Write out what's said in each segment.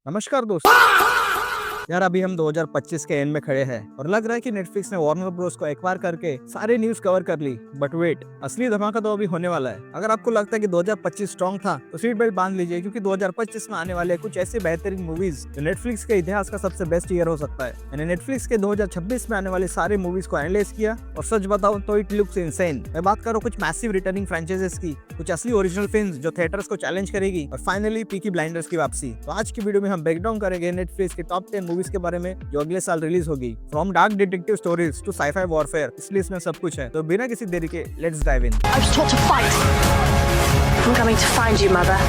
नमस्कार दोस्तों। यार अभी हम 2025 के एंड में खड़े हैं और लग रहा है कि नेटफ्लिक्स ने वार्नर ब्रोस को एक्वायर करके सारे न्यूज कवर कर ली। बट वेट, असली धमाका तो अभी होने वाला है। अगर आपको लगता है कि 2025 स्ट्रॉन्ग था तो सीट बेल्ट बांध लीजिए, क्योंकि 2025 में आने वाले कुछ ऐसे बेहतरीन मूवीज जो नेटफ्लिक्स के इतिहास का सबसे बेस्ट ईयर हो सकता है। मैंने नेटफ्लिक्स के 2026 में आने वाले सारे मूवीज को एनालाइज किया और सच बताऊं तो इट लुक्स इनसेन। मैं बात कर रहा हूं कुछ मैसिव रिटर्निंग फ्रेंचाइजेस की, कुछ असली ओरिजिनल फिल्म्स जो थिएटर्स को चैलेंज करेगी, और फाइनली पीकी ब्लाइंडर्स की वापसी। तो आज की वीडियो में हम ब्रेकडाउन करेंगे नेटफ्लिक्स के टॉप 10 मूवीज के बारे में जो अगले साल रिलीज होगी। From dark detective stories to scifi warfare, इसलिए इसमें सब कुछ है। तो बिना किसी देरी के let's dive in. I was taught to fight. I'm coming to find you, Mother.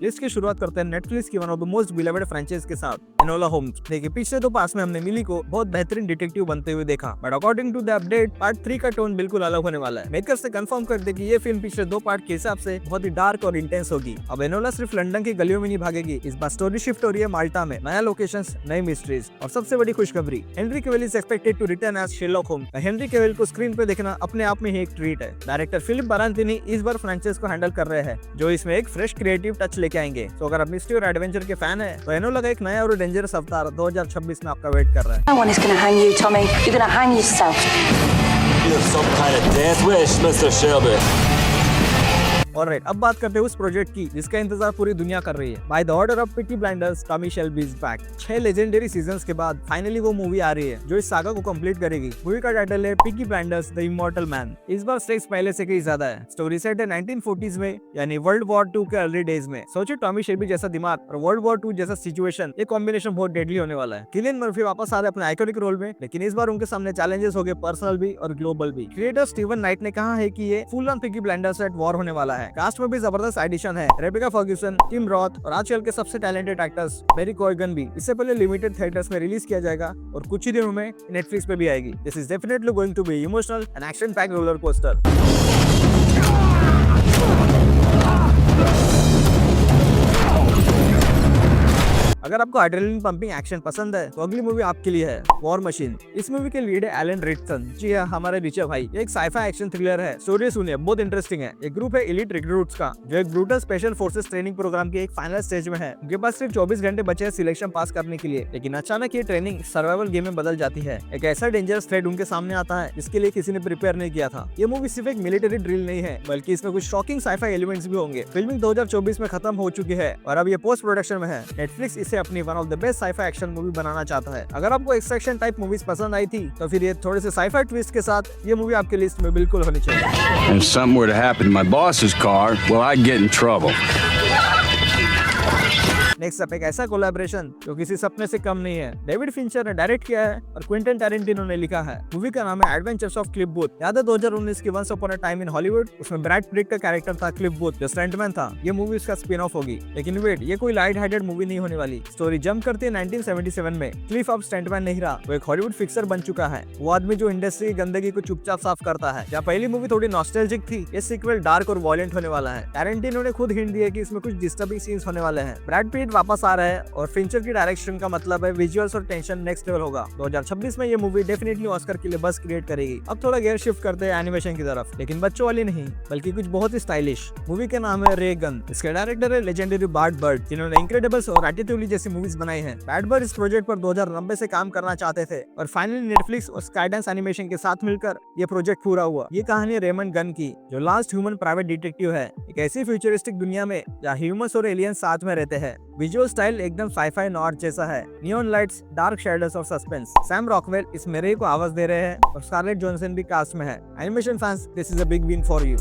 List की शुरुआत करते हैं नेटफ्लिक्स की one of the most beloved franchise के साथ, एनोला होम्स। देखिए, पिछले 2 पार्ट्स में हमने मिली को बहुत बेहतरीन डिटेक्टिव बनते हुए देखा, but according to the update part 3 का टोन बिल्कुल अलग होने वाला है। मेकर्स ने कंफर्म कर दिया कि ये फिल्म पिछले 2 पार्ट के हिसाब से बहुत ही डार्क और इंटेंस होगी। अब एनोला सिर्फ लंदन की गलियों में नहीं भागेगी, इस बार स्टोरी शिफ्ट हो रही है माल्टा में। नया लोकेशंस, नई मिस्ट्रीज, और सबसे बड़ी खुशखबरी, Henry Cavill is expected to return as Sherlock Holmes. Henry Cavill को स्क्रीन पे देखना अपने आप में ही एक ट्रीट है। डायरेक्टर फिलिप बारांतिनी इस बार फ्रेंचाइज को हैंडल कर रहे हैं, जो इसमें एक फ्रेश क्रिएटिव टच लेके आएंगे। तो अगर मिस्ट्री और एडवेंचर के फैन है तो एनोला का एक नया और डेंजरस अवतार 2026 में आपका वेट कर रहा है। No one is going to hang you, Tommy. You're going to hang yourself. You have some kind of death wish, Mr. Shelby. Alright, अब बात करते हैं उस प्रोजेक्ट की जिसका इंतजार पूरी दुनिया कर रही है। By the order of Peaky blinders, Tommy Shelby is back. 6 legendary seasons के बाद फाइनली वो मूवी आ रही है जो इस सागा को कंप्लीट करेगी। मूवी का टाइटल है Peaky blinders the immortal man. इस बार स्टेक्स पहले से कहीं ज्यादा है। स्टोरी सेट है 1940s में, यानी वर्ल्ड वॉर 2 के अर्ली डेज में। सोचिए, टॉमी शेल्बी जैसा दिमाग और वर्ल्ड वॉर 2 जैसा सिचुएशन, ये कॉम्बिनेशन बहुत डेडली होने वाला है। किलियन मर्फी वापस आ रहे अपने आइकॉनिक रोल में, लेकिन इस बार उनके सामने चैलेंजेस हो गए, पर्सनल भी और ग्लोबल भी। क्रिएटर स्टीवन नाइट ने कहा है कि ये full on Peaky blinders at war होने वाला है। कास्ट में भी जबरदस्त एडिशन है। रेबेका फर्ग्यूसन, टिम रॉथ और आजकल के सबसे टैलेंटेड एक्टर्स मैरी कॉयगन भी। इससे पहले लिमिटेड थिएटर्स में रिलीज किया जाएगा और कुछ ही दिनों में नेटफ्लिक्स पे भी आएगी। This is definitely going to be emotional and action packed roller coaster. अगर आपको एड्रेनलिन पंपिंग एक्शन पसंद है तो अगली मूवी आपके लिए है वॉर मशीन। इस मूवी के लीड है एलन रिचसन। जी हाँ, हमारे रिचर भाई। ये एक साईफाई एक्शन थ्रिलर है। स्टोरी सुनिए, बहुत इंटरेस्टिंग है। एक ग्रुप है एलीट रिक्रूट्स का जो एक brutal special forces training programme के एक फाइनल स्टेज में है। उनके पास सिर्फ 24 घंटे बचे हैं सिलेक्शन पास करने के लिए, लेकिन अचानक ये ट्रेनिंग सर्वाइवल गेम में बदल जाती है। एक ऐसा डेंजरस थ्रेट उनके सामने आता है जिसके लिए किसी ने प्रिपेयर नहीं किया था। ये मूवी सिर्फ एक मिलिट्री ड्रिल नहीं है, बल्कि इसमें कुछ शॉकिंग साईफाई एलिमेंट्स भी होंगे। फिल्मिंग 2024 में खत्म हो चुकी है और अब ये पोस्ट प्रोडक्शन में है। नेटफ्लिक्स इसे अपनी one of the best sci fi action movie बनाना चाहता है। अगर आपको एक्सट्रैक्शन टाइप मूवीज पसंद आई थी तो फिर ये थोड़े से साईफाई ट्विस्ट के साथ ये मूवी आपके लिस्ट में बिल्कुल होनी चाहिए। If something were to happen to my boss's car, well, I'd get in trouble. Next up एक ऐसा कोलैबोरेशन जो किसी सपने से कम नहीं है। डेविड फिंचर ने डायरेक्ट किया है और क्विंटन टैरेंटिनो ने लिखा है। मूवी का नाम है एडवेंचर्स ऑफ क्लिफ बूथ। याद है 2019 की once upon a time in Hollywood? उसमें ब्रैड पिट का कैरेक्टर था क्लिफ बूथ जो स्टंटमैन था। ये मूवी उसका स्पिन ऑफ होगी। लेकिन वेट, ये कोई लाइट हार्टेड मूवी नहीं होने वाली। स्टोरी जंप करती है 1977 में। क्लिफ अब स्टंटमैन नहीं रहा, वो एक हॉलीवुड फिक्सर बन चुका है। वो आदमी जो इंडस्ट्री की गंदगी को चुपचाप साफ करता है। जहाँ पहली मूवी थोड़ी नॉस्टैल्जिक थी, ये सीक्वल डार्क और वॉयलेंट होने वाला है। टैरेंटिनो ने खुद हिंट दिया कि इसमें कुछ डिस्टर्बिंग सीन्स होने वाले हैं। ब्रैड पिट वापस आ रहा है और फिंचर की डायरेक्शन का मतलब है विजुअल्स और टेंशन नेक्स्ट लेवल होगा। 2026 में ये मूवी डेफिनेटली ऑस्कर के लिए बस क्रिएट करेगी। अब थोड़ा गेयर शिफ्ट करते हैं एनिमेशन की तरफ, लेकिन बच्चों वाली नहीं, बल्कि कुछ बहुत ही स्टाइलिश। मूवी का नाम है रे गन। इसके डायरेक्टर है लेजेंडरी ब्रैड बर्ड, जिन्होंने इनक्रेडिबल्स और रैटेटुली जैसी मूवीज बनाई हैं। ब्रैड बर्ड इस प्रोजेक्ट पर 2090 से काम करना चाहते थे और फाइनली नेटफ्लिक्स और स्काईडांस एनिमेशन के साथ मिलकर ये प्रोजेक्ट पूरा हुआ। ये कहानी है रेमंड गन की, जो लास्ट ह्यूमन प्राइवेट डिटेक्टिव है एक ऐसी फ्यूचरिस्टिक दुनिया में जहाँ ह्यूमंस और एलियंस साथ में रहते हैं। विजुअल स्टाइल एकदम साईफाई नॉर्थ जैसा है। नियॉन लाइट्स, डार्क शैडोज और सस्पेंस। सैम रॉकवेल इस मेरे को आवाज दे रहे हैं और स्कारलेट जॉनसन भी कास्ट में है। Animation fans, this is a big win for you.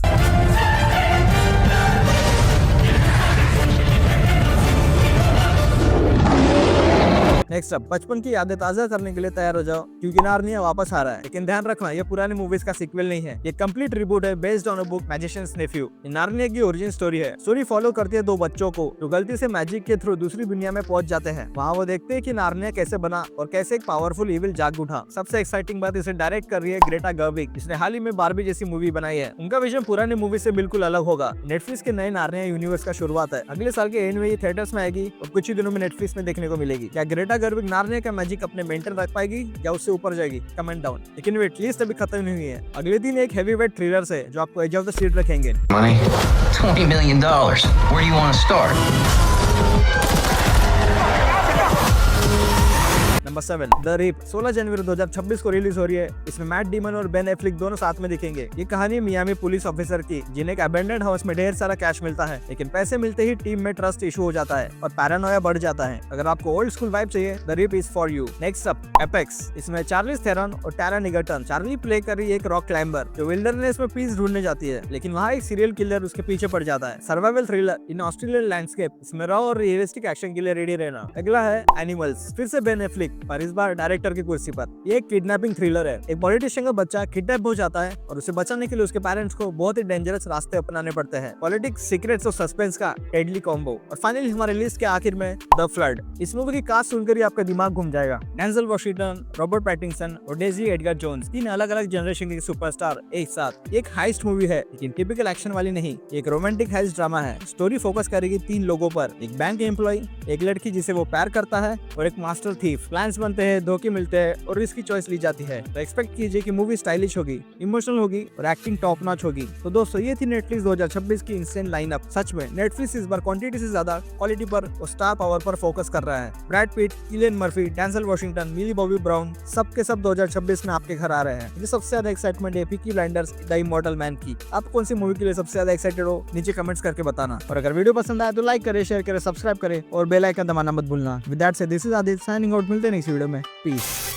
Next up, बचपन की यादें ताजा करने के लिए तैयार हो जाओ, क्योंकि नार्निया वापस आ रहा है। लेकिन ध्यान रखना, ये पुरानी मूवीज का सीक्वल नहीं है। ये कंप्लीट रिबूट है based on a book magician's nephew. Narnia की ओरिजिन स्टोरी है। स्टोरी फॉलो करती है 2 बच्चों को जो गलती से मैजिक के थ्रू दूसरी दुनिया में पहुंच जाते हैं। वहाँ वो देखते हैं कि नार्निया कैसे बना और कैसे एक पावरफुल इविल जाग उठा। सबसे एक्साइटिंग बात, इसे डायरेक्ट कर रही है ग्रेटा गर्विग, जिसने हाल ही में बार्बी जैसी मूवी बनाई है। उनका विजन पुरानी मूवी से बिल्कुल अलग होगा। नेटफ्लिक्स के नए नार्निया यूनिवर्स का शुरुआत है। अगले साल के एंड में ये थिएटर्स में आएगी और कुछ ही दिनों में नेटफ्लिक्स में देखने को मिलेगी। क्या ग्रेटा फिर भी नार्निया का मैजिक अपने मेंटेन रख पाएगी या उससे ऊपर जाएगी? Comment down. लेकिन वेट लिस्ट अभी खत्म नहीं हुई है। अगले दिन एक हैवी वेट थ्रिलर से जो आपको एज ऑफ द सीट रखेंगे। Money? $20 million. Where do you want to start? Number 7 the rape 16 जनवरी 2026 को रिलीज हो रही है। इसमें मैट डेमन और बेन एफ्लिक दोनों साथ में दिखेंगे। ये कहानी मियामी पुलिस ऑफिसर की जिन्हें एक अबेंडेंड हाउस में ढेर सारा कैश मिलता है, लेकिन पैसे मिलते ही टीम में ट्रस्ट इशू हो जाता है और पैरानोया बढ़ जाता है। अगर आपको ओल्ड स्कूल वाइब चाहिए, the rape is for you. Next up apex. इसमें चार्लिस थेरन और टैरन इगर्टन। चार्ली प्ले कर रही है एक रॉक क्लाइंबर जो विल्डरनेस में पीस ढूंढने जाती है, लेकिन वहाँ एक सीरियल किलर उसके पीछे पड़ जाता है। सर्वाइवल थ्रिलर इन ऑस्ट्रेलियन लैंडस्केप। इसमें रॉ और रियलिस्टिक एक्शन के लिए रेडी रहना। अगला है एनिमल्स, फिर से बेन एफ्लिक पर इस बार डायरेक्टर की कुर्सी पर। ये एक किडनैपिंग थ्रिलर है। एक पॉलिटिशियन का बच्चा किडनैप हो जाता है और उसे बचाने के लिए उसके पेरेंट्स को बहुत ही डेंजरस रास्ते अपनाने पड़ते हैं। पॉलिटिक्स, सीक्रेट्स और सस्पेंस का डेडली कॉम्बो। और फाइनली हमारे लिस्ट के आखिर में द फ्लड। इस मूवी की कास्ट सुनकर ही आपका दिमाग घूम जाएगा। डेंजल वॉशिंगटन, रॉबर्ट पैटिंसन और डेजी एडगर जोन्स, तीन अलग अलग जनरेशन के सुपरस्टार एक साथ। एक हाइस्ट मूवी है, लेकिन टिपिकल एक्शन वाली नहीं। एक रोमांटिक हाइस्ट ड्रामा है। स्टोरी फोकस करेगी तीन लोगों पर, एक बैंक एम्प्लॉय, एक लड़की जिसे वो प्यार करता है और एक मास्टर थीफ। प्लान्स बनते हैं, धोखे मिलते हैं और इसकी चॉइस ली जाती है। तो एक्सपेक्ट कीजिए कि मूवी स्टाइलिश होगी, इमोशनल होगी और एक्टिंग टॉप नॉच होगी। तो दोस्तों ये थी नेटफ्लिक्स 2026 की इंस्टेंट लाइनअप। सच में नेटफ्लिक्स इस बार क्वांटिटी से ज्यादा क्वालिटी पर और स्टार पावर पर फोकस कर रहा है। Brad Pitt, Cillian Murphy, Denzel Washington, Millie Bobby Brown, सबके सब 2026 में आपके घर आ रहे हैं। मुझे सबसे ज्यादा एक्साइटमेंट है Peaky blinders the immortal man की। आप कौन सी मूवी के लिए सबसे ज्यादा एक्साइटेड हो, नीचे कमेंट्स करके बताना। और अगर वीडियो पसंद आए तो लाइक करे, शेयर करे, सब्सक्राइब करे और बेल आइकन दबाना मत भूलना। विद दैट से this is Aditya signing out. मिलते हैं नेक्स्ट वीडियो में। पीस।